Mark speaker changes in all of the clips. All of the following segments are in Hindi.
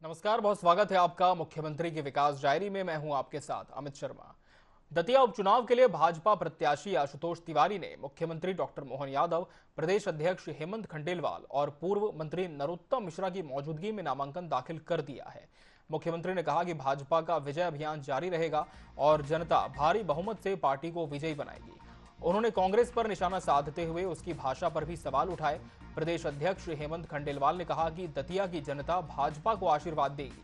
Speaker 1: नमस्कार, बहुत स्वागत है आपका मुख्यमंत्री की विकास डायरी में। मैं हूं आपके साथ अमित शर्मा। दतिया उपचुनाव के लिए भाजपा प्रत्याशी आशुतोष तिवारी ने मुख्यमंत्री डॉक्टर मोहन यादव, प्रदेश अध्यक्ष हेमंत खंडेलवाल और पूर्व मंत्री नरोत्तम मिश्रा की मौजूदगी में नामांकन दाखिल कर दिया है। मुख्यमंत्री ने कहा कि भाजपा का विजय अभियान जारी रहेगा और जनता भारी बहुमत से पार्टी को विजयी बनाएगी। उन्होंने कांग्रेस पर निशाना साधते हुए उसकी भाषा पर भी सवाल उठाए। प्रदेश अध्यक्ष हेमंत खंडेलवाल ने कहा कि दतिया की जनता भाजपा को आशीर्वाद देगी।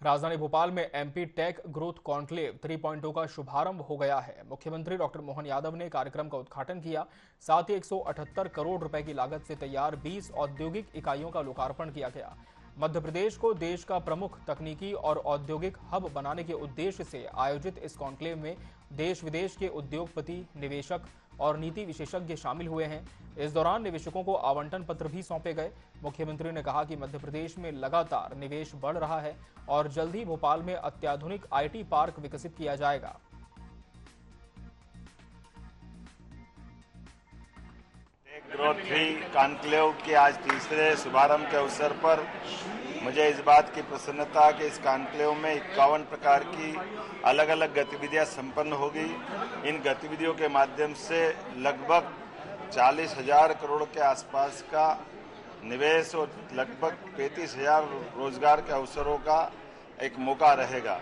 Speaker 1: राजधानी भोपाल में एमपी टेक ग्रोथ कॉन्क्लेव 3.0 का शुभारंभ हो गया है। मुख्यमंत्री डॉक्टर मोहन यादव ने कार्यक्रम का उद्घाटन किया। साथ ही 178 करोड़ रुपए की लागत से तैयार 20 औद्योगिक इकाइयों का लोकार्पण किया गया। मध्य प्रदेश को देश का प्रमुख तकनीकी और औद्योगिक हब बनाने के उद्देश्य से आयोजित इस कॉन्क्लेव में देश विदेश के उद्योगपति, निवेशक और नीति विशेषज्ञ शामिल हुए हैं। इस दौरान निवेशकों को आवंटन पत्र भी सौंपे गए। मुख्यमंत्री ने कहा कि मध्य प्रदेश में लगातार निवेश बढ़ रहा है और जल्द ही भोपाल में अत्याधुनिक आईटी पार्क विकसित किया जाएगा।
Speaker 2: ग्रोथ 3 कॉन्क्लेव के आज तीसरे शुभारंभ के अवसर पर मुझे इस बात की प्रसन्नता कि इस कॉन्क्लेव में 51 प्रकार की अलग अलग गतिविधियां संपन्न होगी। इन गतिविधियों के माध्यम से लगभग 40,000 करोड़ के आसपास का निवेश और लगभग 35,000 रोजगार के अवसरों का एक मौका रहेगा।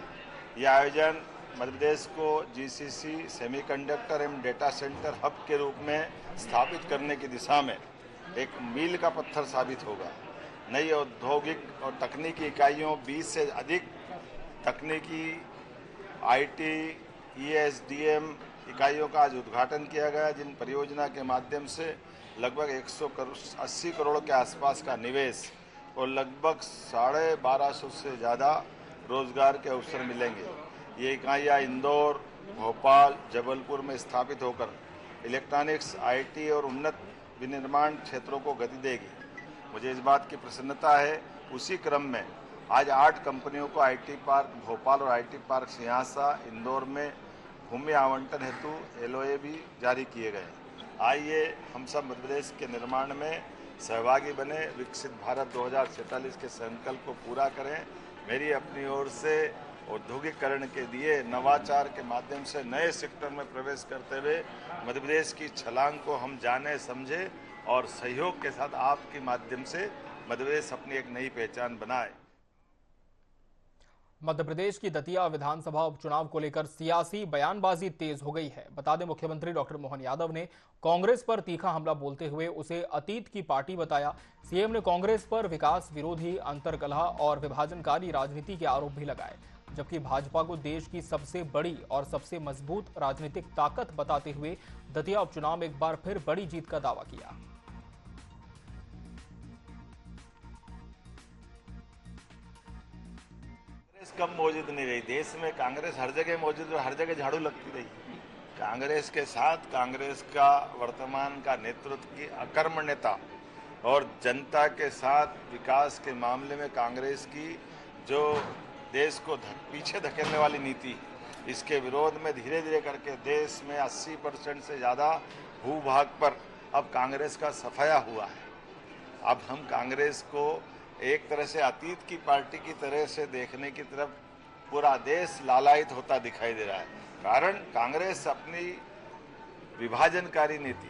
Speaker 2: यह आयोजन मध्य प्रदेश को जीसीसी, सेमीकंडक्टर एवं डेटा सेंटर हब के रूप में स्थापित करने की दिशा में एक मील का पत्थर साबित होगा। नई औद्योगिक और तकनीकी इकाइयों 20 से अधिक तकनीकी आईटी, ईएसडीएम इकाइयों का आज उद्घाटन किया गया, जिन परियोजना के माध्यम से लगभग 180 करोड़ के आसपास का निवेश और लगभग 1250 से ज़्यादा रोजगार के अवसर मिलेंगे। ये इकाइयाँ इंदौर, भोपाल, जबलपुर में स्थापित होकर इलेक्ट्रॉनिक्स, आईटी और उन्नत विनिर्माण क्षेत्रों को गति देगी। मुझे इस बात की प्रसन्नता है। उसी क्रम में आज 8 कंपनियों को आईटी पार्क भोपाल और आईटी पार्क सिंहासा, इंदौर में भूमि आवंटन हेतु एलओए भी जारी किए गए। आइए हम सब मध्य प्रदेश के निर्माण में सहभागी बने, विकसित भारत 2047 के संकल्प को पूरा करें। मेरी अपनी ओर से औद्योगिकरण के लिए नवाचार के माध्यम से नए सेक्टर में प्रवेश करते हुए मध्य प्रदेश की छलांग को हम जाने, समझे और सहयोग के साथ आपके माध्यम से मध्य प्रदेश अपनी एक नई पहचान बनाए।
Speaker 1: मध्य प्रदेश की दतिया विधानसभा उपचुनाव को लेकर सियासी बयानबाजी तेज हो गई है। बता दें, मुख्यमंत्री डॉक्टर मोहन यादव ने कांग्रेस पर तीखा हमला बोलते हुए उसे अतीत की पार्टी बताया। सीएम ने कांग्रेस पर विकास विरोधी, अंतर्कलह और विभाजनकारी राजनीति के आरोप भी लगाए, जबकि भाजपा को देश की सबसे बड़ी और सबसे मजबूत राजनीतिक ताकत बताते हुए दतिया उपचुनाव में एक बार फिर बड़ी जीत का दावा किया।
Speaker 2: कांग्रेस कब मौजूद नहीं रही देश में? कांग्रेस हर जगह मौजूद और हर जगह झाड़ू लगती रही। कांग्रेस के साथ कांग्रेस का वर्तमान का नेतृत्व की अकर्मण्यता और जनता के साथ विकास के मामले में कांग्रेस की जो देश को पीछे धकेलने वाली नीति, इसके विरोध में धीरे धीरे करके देश में 80% से ज़्यादा भूभाग पर अब कांग्रेस का सफाया हुआ है। अब हम कांग्रेस को एक तरह से अतीत की पार्टी की तरह से देखने की तरफ पूरा देश लालायित होता दिखाई दे रहा है। कारण कांग्रेस अपनी विभाजनकारी नीति,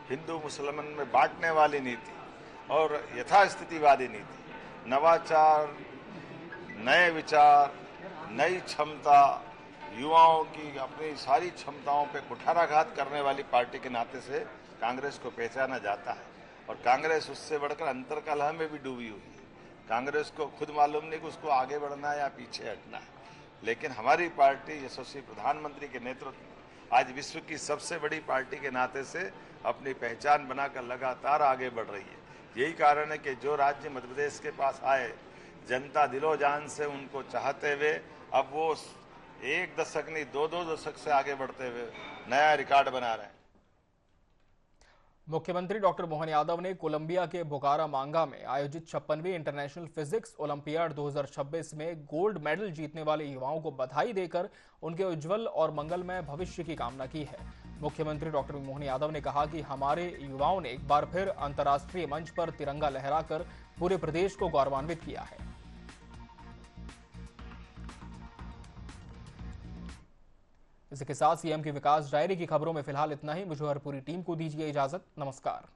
Speaker 2: हिंदू मुसलमान में बांटने वाली नीति और यथास्थितिवादी नीति, नवाचार, नए विचार, नई क्षमता, युवाओं की अपनी सारी क्षमताओं पे कुठाराघात करने वाली पार्टी के नाते से कांग्रेस को पहचाना जाता है। और कांग्रेस उससे बढ़कर अंतर्कलह में भी डूबी हुई है। कांग्रेस को खुद मालूम नहीं कि उसको आगे बढ़ना है या पीछे हटना है। लेकिन हमारी पार्टी यशस्वी प्रधानमंत्री के नेतृत्व आज विश्व की सबसे बड़ी पार्टी के नाते से अपनी पहचान बनाकर लगातार आगे बढ़ रही है। यही कारण है कि जो राज्य मध्य प्रदेश के पास आए, जनता दिलो जान से उनको चाहते हुए अब वो 1 दशक नहीं 2-2 दशक से आगे बढ़ते हुए नया रिकॉर्ड बना रहे हैं।
Speaker 1: मुख्यमंत्री डॉक्टर मोहन यादव ने कोलंबिया के बुकारामांगा में आयोजित 56वीं इंटरनेशनल फिजिक्स ओलंपियाड 2026 में गोल्ड मेडल जीतने वाले युवाओं को बधाई देकर उनके उज्जवल और मंगलमय भविष्य की कामना की है। मुख्यमंत्री डॉक्टर मोहन यादव ने कहा कि हमारे युवाओं ने एक बार फिर अंतर्राष्ट्रीय मंच पर तिरंगा लहराकर पूरे प्रदेश को गौरवान्वित किया है। इसी के साथ सीएम की विकास डायरी की खबरों में फिलहाल इतना ही। मुझे और पूरी टीम को दीजिए इजाजत। नमस्कार।